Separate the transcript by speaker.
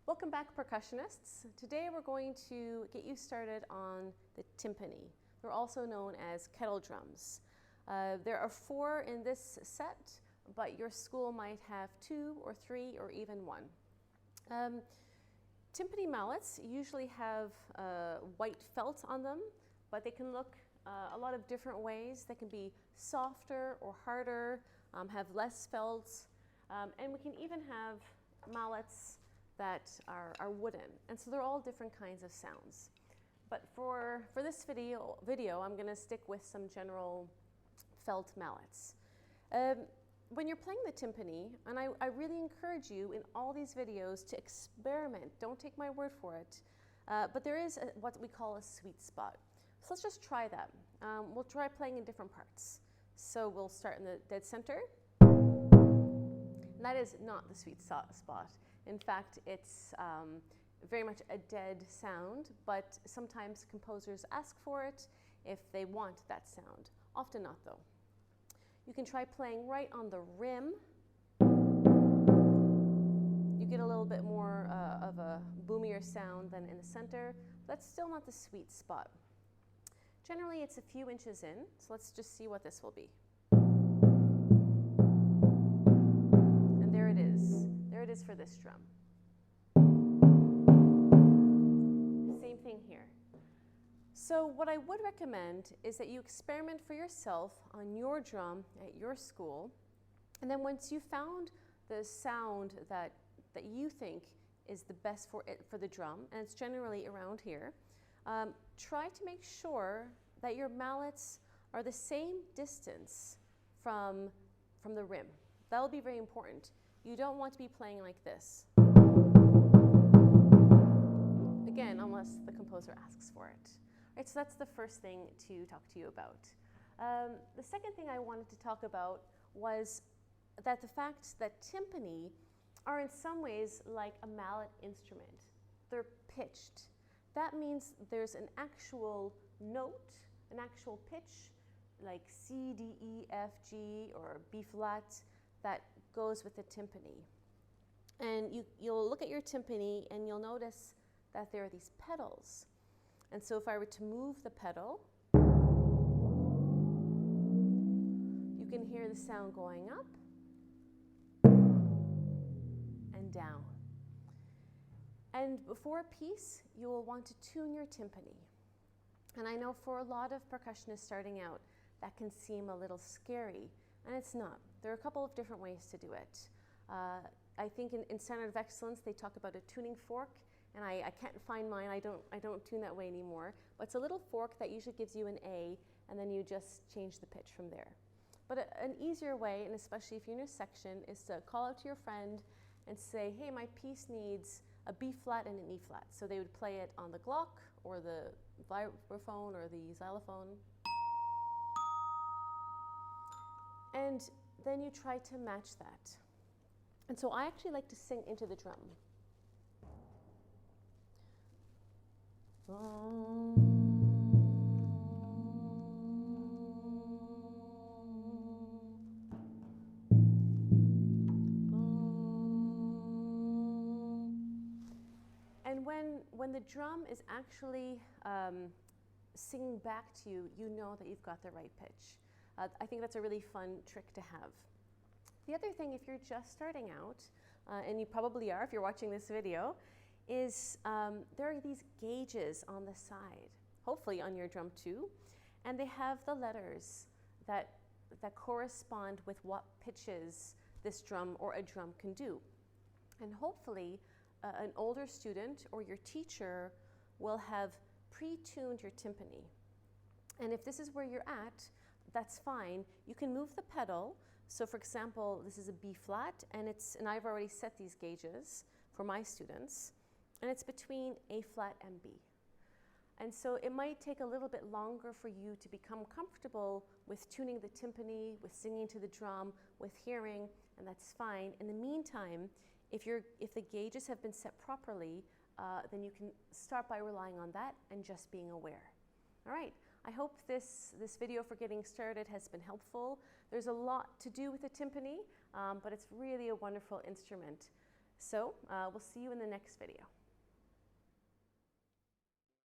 Speaker 1: Welcome back, percussionists. Today we're going to get you started on the timpani. They're also known as kettle drums. There are 4 in this set, but your school might have 2 or 3 or even 1. Timpani mallets usually have white felt on them, but they can look a lot of different ways. They can be softer or harder, have less felt, and we can even have mallets that are wooden, and so they're all different kinds of sounds. But for this video, I'm going to stick with some general felt mallets. When you're playing the timpani, and I really encourage you in all these videos to experiment, don't take my word for it, but there is what we call a sweet spot. So let's just try that. We'll try playing in different parts. So we'll start in the dead center. And that is not the sweet spot. In fact, it's very much a dead sound, but sometimes composers ask for it if they want that sound. Often not, though. You can try playing right on the rim. You get a little bit more of a boomier sound than in the center. That's still not the sweet spot. Generally, it's a few inches in, so let's just see what this will be. And there it is. There it is for this drum. Same thing here. So what I would recommend is that you experiment for yourself on your drum at your school, and then once you've found the sound that you think is the best for the drum, and it's generally around here, try to make sure that your mallets are the same distance from the rim. That'll be very important. You don't want to be playing like this. Again, unless the composer asks for it. Right, so that's the first thing to talk to you about. The second thing I wanted to talk about was that the fact that timpani are in some ways like a mallet instrument. They're pitched. That means there's an actual note, an actual pitch, like C, D, E, F, G, or B flat, that goes with the timpani. And you'll look at your timpani and you'll notice that there are these pedals. And so if I were to move the pedal, you can hear the sound going up and down. And before a piece, you will want to tune your timpani. And I know for a lot of percussionists starting out, that can seem a little scary, and it's not. There are a couple of different ways to do it. I think in Standard of Excellence, they talk about a tuning fork, and I can't find mine. I don't tune that way anymore. But it's a little fork that usually gives you an A, and then you just change the pitch from there. But an easier way, and especially if you're in a section, is to call out to your friend and say, hey, my piece needs a B flat and an E flat. So they would play it on the Glock or the vibraphone or the xylophone. And then you try to match that. And so I actually like to sing into the drum. And when the drum is actually singing back to you, you know that you've got the right pitch. I think that's a really fun trick to have. The other thing, if you're just starting out, and you probably are if you're watching this video, is there are these gauges on the side, hopefully on your drum too, and they have the letters that correspond with what pitches this drum or a drum can do. And hopefully an older student or your teacher will have pre-tuned your timpani. And if this is where you're at, that's fine. You can move the pedal. So for example, this is a B flat, and I've already set these gauges for my students, and it's between A flat and B. And so it might take a little bit longer for you to become comfortable with tuning the timpani, with singing to the drum, with hearing, and that's fine. In the meantime, if the gauges have been set properly, then you can start by relying on that and just being aware. All right. I hope this video for getting started has been helpful. There's a lot to do with the timpani, but it's really a wonderful instrument. So we'll see you in the next video.